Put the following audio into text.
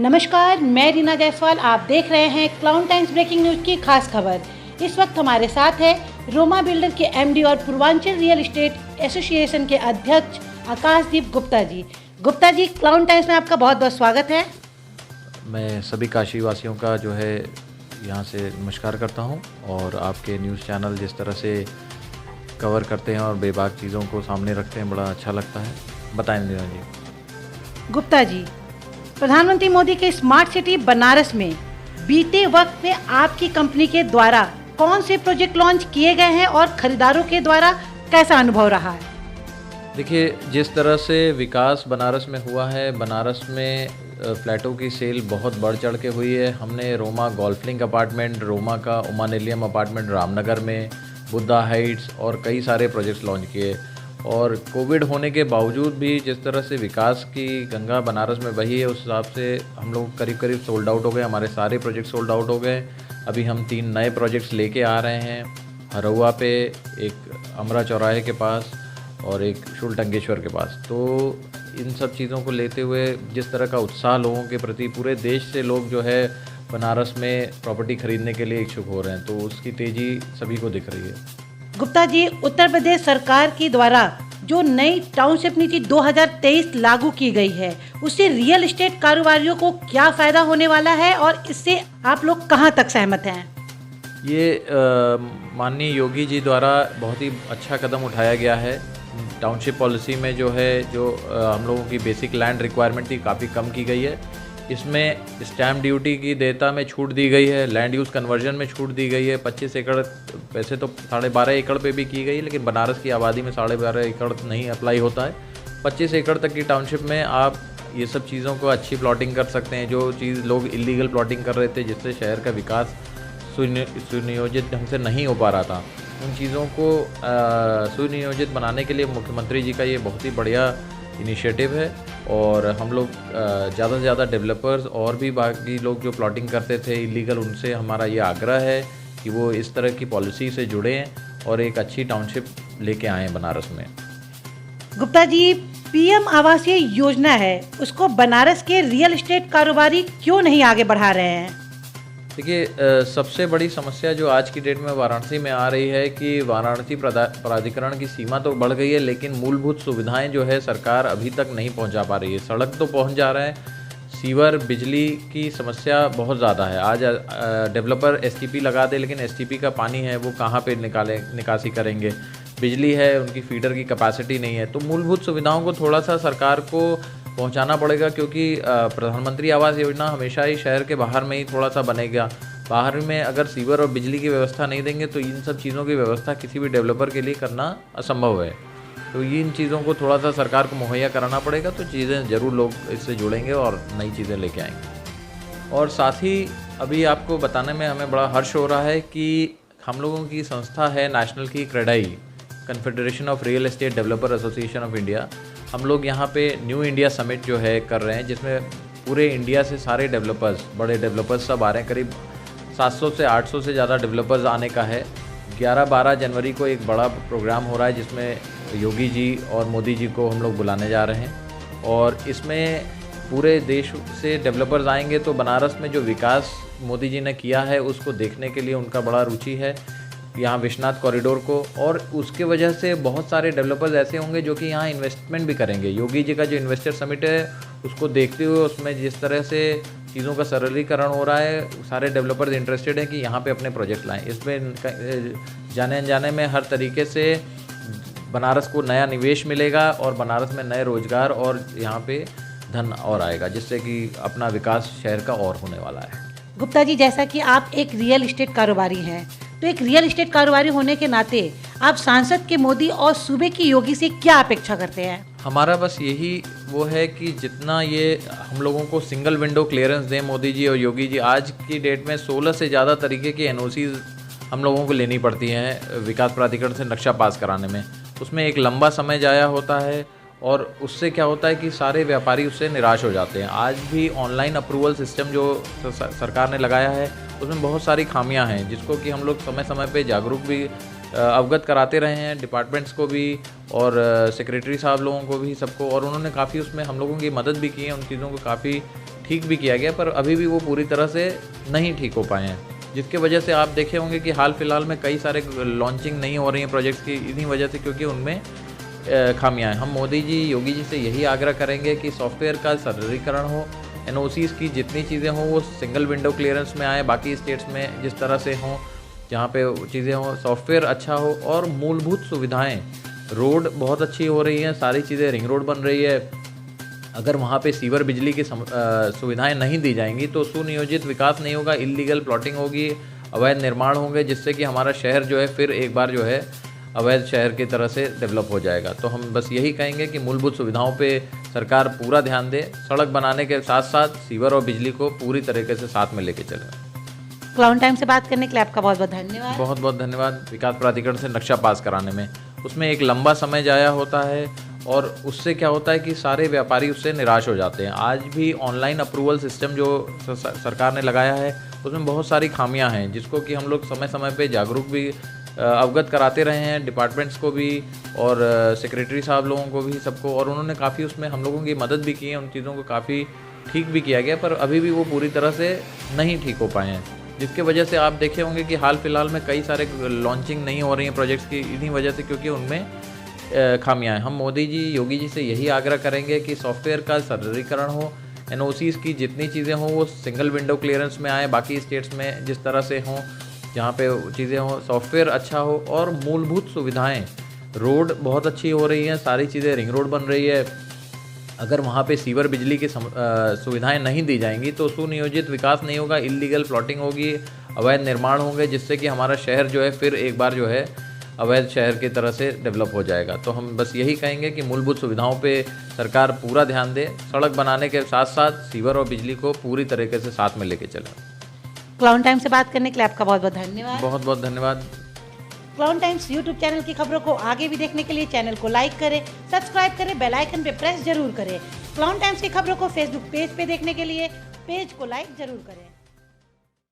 नमस्कार, मैं रीना जायसवाल। आप देख रहे हैं क्लाउन टाइम्स ब्रेकिंग न्यूज की खास खबर। इस वक्त हमारे साथ है रोमा बिल्डर के एमडी और पूर्वांचल रियल एस्टेट एसोसिएशन के अध्यक्ष आकाशदीप गुप्ता जी। गुप्ता जी, क्लाउन टाइम्स में आपका बहुत बहुत स्वागत है। मैं सभी काशी वासियों का जो है यहाँ से नमस्कार करता हूँ और आपके न्यूज़ चैनल जिस तरह से कवर करते हैं और बेबाक चीज़ों को सामने रखते हैं, बड़ा अच्छा लगता है। बताएं रीना जी। गुप्ता जी, प्रधानमंत्री मोदी के स्मार्ट सिटी बनारस में बीते वक्त में आपकी कंपनी के द्वारा कौन से प्रोजेक्ट लॉन्च किए गए हैं और खरीदारों के द्वारा कैसा अनुभव रहा है? देखिए, जिस तरह से विकास बनारस में हुआ है, बनारस में फ्लैटों की सेल बहुत बढ़ चढ़ के हुई है। हमने Roma golf link apartment, Roma का उमानिलियम अपार्टमेंट रामनगर में, बुद्धा हाइट्स और कई सारे प्रोजेक्ट्स लॉन्च किए। और कोविड होने के बावजूद भी जिस तरह से विकास की गंगा बनारस में बही है, उस हिसाब से हम लोग करीब करीब सोल्ड आउट हो गए। हमारे सारे प्रोजेक्ट सोल्ड आउट हो गए। अभी हम 3 नए प्रोजेक्ट्स लेके आ रहे हैं, हरौआ पे, एक अमरा चौराहे के पास और एक शुलटंगेश्वर के पास। तो इन सब चीज़ों को लेते हुए जिस तरह का उत्साह लोगों के प्रति, पूरे देश से लोग जो है बनारस में प्रॉपर्टी खरीदने के लिए इच्छुक हो रहे हैं, तो उसकी तेज़ी सभी को दिख रही है। गुप्ता जी, उत्तर प्रदेश सरकार की द्वारा जो नई टाउनशिप नीति 2023 लागू की गई है, उससे रियल एस्टेट कारोबारियों को क्या फायदा होने वाला है और इससे आप लोग कहां तक सहमत हैं? ये माननीय योगी जी द्वारा बहुत ही अच्छा कदम उठाया गया है। टाउनशिप पॉलिसी में जो है, हम लोगों की बेसिक लैंड रिक्वायरमेंट थी, काफ़ी कम की गई है। इसमें स्टैम्प ड्यूटी की देयता में छूट दी गई है, लैंड यूज़ कन्वर्जन में छूट दी गई है। 25 एकड़, वैसे तो 12.5 एकड़ पे भी की गई है, लेकिन बनारस की आबादी में 12.5 एकड़ नहीं अप्लाई होता है। 25 एकड़ तक की टाउनशिप में आप ये सब चीज़ों को अच्छी प्लॉटिंग कर सकते हैं। जो चीज़ लोग इलीगल प्लॉटिंग कर रहे थे, जिससे शहर का विकास सुनियोजित ढंग से नहीं हो पा रहा था, उन चीज़ों को सुनियोजित बनाने के लिए मुख्यमंत्री जी का ये बहुत ही बढ़िया इनिशिएटिव है। और हम लोग ज़्यादा से ज़्यादा डेवलपर्स और भी बाकी लोग जो प्लॉटिंग करते थे इलीगल, उनसे हमारा ये आग्रह है कि वो इस तरह की पॉलिसी से जुड़ें और एक अच्छी टाउनशिप लेके आएँ बनारस में। गुप्ता जी, पीएम आवासीय योजना है, उसको बनारस के रियल एस्टेट कारोबारी क्यों नहीं आगे बढ़ा रहे हैं? देखिए, सबसे बड़ी समस्या जो आज की डेट में वाराणसी में आ रही है कि वाराणसी प्राधिकरण की सीमा तो बढ़ गई है, लेकिन मूलभूत सुविधाएं जो है सरकार अभी तक नहीं पहुंचा पा रही है। सड़क तो पहुंच जा रहा है, सीवर, बिजली की समस्या बहुत ज़्यादा है। आज डेवलपर एसटीपी लगा दे, लेकिन एसटीपी का पानी है वो कहाँ पे निकासी करेंगे। बिजली है, उनकी फीडर की कैपेसिटी नहीं है। तो मूलभूत सुविधाओं को थोड़ा सा सरकार को पहुंचाना पड़ेगा, क्योंकि प्रधानमंत्री आवास योजना हमेशा ही शहर के बाहर में ही थोड़ा सा बनेगा। बाहर में अगर सीवर और बिजली की व्यवस्था नहीं देंगे तो इन सब चीज़ों की व्यवस्था किसी भी डेवलपर के लिए करना असंभव है। तो ये इन चीज़ों को थोड़ा सा सरकार को मुहैया कराना पड़ेगा, तो चीज़ें ज़रूर लोग इससे जुड़ेंगे और नई चीज़ें लेके आएंगे। और साथ ही अभी आपको बताने में हमें बड़ा हर्ष हो रहा है कि हम लोगों की संस्था है नेशनल की CREDAI, confederation of real estate developer association of India. हम लोग यहाँ पे न्यू इंडिया समिट जो है कर रहे हैं, जिसमें पूरे इंडिया से सारे डेवलपर्स, बड़े डेवलपर्स सब आ रहे हैं। करीब 700 से 800 से ज़्यादा डेवलपर्स आने का है। 11-12 जनवरी को एक बड़ा प्रोग्राम हो रहा है, जिसमें योगी जी और मोदी जी को हम लोग बुलाने जा रहे हैं। और इसमें पूरे देश से डेवलपर्स आएंगे, तो बनारस में जो विकास मोदी जी ने किया है उसको देखने के लिए उनका बड़ा रुचि है, यहाँ विश्वनाथ कॉरिडोर को। और उसके वजह से बहुत सारे डेवलपर्स ऐसे होंगे जो कि यहाँ इन्वेस्टमेंट भी करेंगे। योगी जी का जो इन्वेस्टर समिट है उसको देखते हुए, उसमें जिस तरह से चीज़ों का सरलीकरण हो रहा है, सारे डेवलपर्स इंटरेस्टेड हैं कि यहाँ पे अपने प्रोजेक्ट लाएं। इसमें जाने अनजाने में हर तरीके से बनारस को नया निवेश मिलेगा और बनारस में नए रोजगार और यहाँ पे धन और आएगा, जिससे कि अपना विकास शहर का और होने वाला है। गुप्ता जी, जैसा कि आप एक रियल एस्टेट कारोबारी हैं, तो एक रियल एस्टेट कारोबारी होने के नाते आप सांसद के मोदी और सूबे की योगी से क्या अपेक्षा करते हैं? हमारा बस यही वो है कि जितना ये हम लोगों को सिंगल विंडो क्लियरेंस दें मोदी जी और योगी जी। आज की डेट में 16 से ज़्यादा तरीके की एनओसीज हम लोगों को लेनी पड़ती हैं विकास प्राधिकरण से नक्शा पास कराने में। उसमें एक लंबा समय जाया होता है और उससे क्या होता है कि सारे व्यापारी उससे निराश हो जाते हैं। आज भी ऑनलाइन अप्रूवल सिस्टम जो सरकार ने लगाया है उसमें बहुत सारी खामियां हैं, जिसको कि हम लोग समय समय पे जागरूक भी अवगत कराते रहे हैं डिपार्टमेंट्स को भी और सेक्रेटरी साहब लोगों को भी सबको, और उन्होंने काफ़ी उसमें हम लोगों की मदद भी की है, उन चीज़ों को काफ़ी ठीक भी किया गया, पर अभी भी वो पूरी तरह से नहीं ठीक हो पाए हैं, जिसके वजह से आप देखे होंगे कि हाल फिलहाल में कई सारे लॉन्चिंग नहीं हो रही हैं प्रोजेक्ट्स की, इन्हीं वजह से, क्योंकि उनमें खामियां हैं। हम मोदी जी, योगी जी से यही आग्रह करेंगे कि सॉफ्टवेयर का सरलीकरण हो, एनओसीज़ की जितनी चीज़ें हों वो सिंगल विंडो क्लियरेंस में आए, बाकी स्टेट्स में जिस तरह से हों, जहाँ पे चीज़ें हों, सॉफ्टवेयर अच्छा हो और मूलभूत सुविधाएं, रोड बहुत अच्छी हो रही हैं, सारी चीज़ें, रिंग रोड बन रही है, अगर वहाँ पे सीवर बिजली की सुविधाएं नहीं दी जाएंगी तो सुनियोजित विकास नहीं होगा, इल्लीगल प्लॉटिंग होगी, अवैध निर्माण होंगे, जिससे कि हमारा शहर जो है फिर एक बार जो है अवैध शहर की तरह से डेवलप हो जाएगा। तो हम बस यही कहेंगे कि मूलभूत सुविधाओं पे सरकार पूरा ध्यान दे, सड़क बनाने के साथ साथ सीवर और बिजली को पूरी तरीके से साथ में लेके चले। क्लाउन टाइम से बात करने के लिए आपका बहुत बहुत धन्यवाद। बहुत बहुत धन्यवाद। विकास प्राधिकरण से नक्शा पास कराने में उसमें एक लंबा समय जाया होता है और उससे क्या होता है कि सारे व्यापारी उससे निराश हो जाते हैं। आज भी ऑनलाइन अप्रूवल सिस्टम जो सरकार ने लगाया है उसमें बहुत सारी खामियां हैं, जिसको कि हम लोग समय समय पे जागरूक भी अवगत कराते रहे हैं, डिपार्टमेंट्स को भी और सेक्रेटरी साहब लोगों को भी सबको, और उन्होंने काफ़ी उसमें हम लोगों की मदद भी की है, उन चीज़ों को काफ़ी ठीक भी किया गया, पर अभी भी वो पूरी तरह से नहीं ठीक हो पाए हैं, जिसके वजह से आप देखे होंगे कि हाल फिलहाल में कई सारे लॉन्चिंग नहीं हो रही हैं प्रोजेक्ट्स की, इन्हीं वजह से, क्योंकि उनमें खामियां हैं। हम मोदी जी, योगी जी से यही आग्रह करेंगे कि सॉफ्टवेयर का सरलीकरण हो, एनओसीज़ की जितनी चीज़ें हों वो सिंगल विंडो क्लियरेंस में आए, बाकी स्टेट्स में जिस तरह से हों, जहाँ पे चीज़ें हों, सॉफ्टवेयर अच्छा हो और मूलभूत सुविधाएं, रोड बहुत अच्छी हो रही हैं, सारी चीज़ें, रिंग रोड बन रही है, अगर वहाँ पे सीवर बिजली की सुविधाएं नहीं दी जाएंगी तो सुनियोजित विकास नहीं होगा, इल्लीगल प्लॉटिंग होगी, अवैध निर्माण होंगे, जिससे कि हमारा शहर जो है फिर एक बार जो है अवैध शहर की तरह से डेवलप हो जाएगा। तो हम बस यही कहेंगे कि मूलभूत सुविधाओं पे सरकार पूरा ध्यान दे, सड़क बनाने के साथ साथ सीवर और बिजली को पूरी तरीके से साथ में लेके चले। क्लाउन टाइम से बात करने के लिए आपका बहुत बहुत धन्यवाद। बहुत बहुत धन्यवाद। क्लाउन टाइम्स यूट्यूब चैनल की खबरों को आगे भी देखने के लिए चैनल को लाइक करें, सब्सक्राइब करें, बेल आइकन पे प्रेस जरूर करें। क्लाउन टाइम्स की खबरों को फेसबुक पेज पे देखने के लिए पेज को लाइक जरूर करें।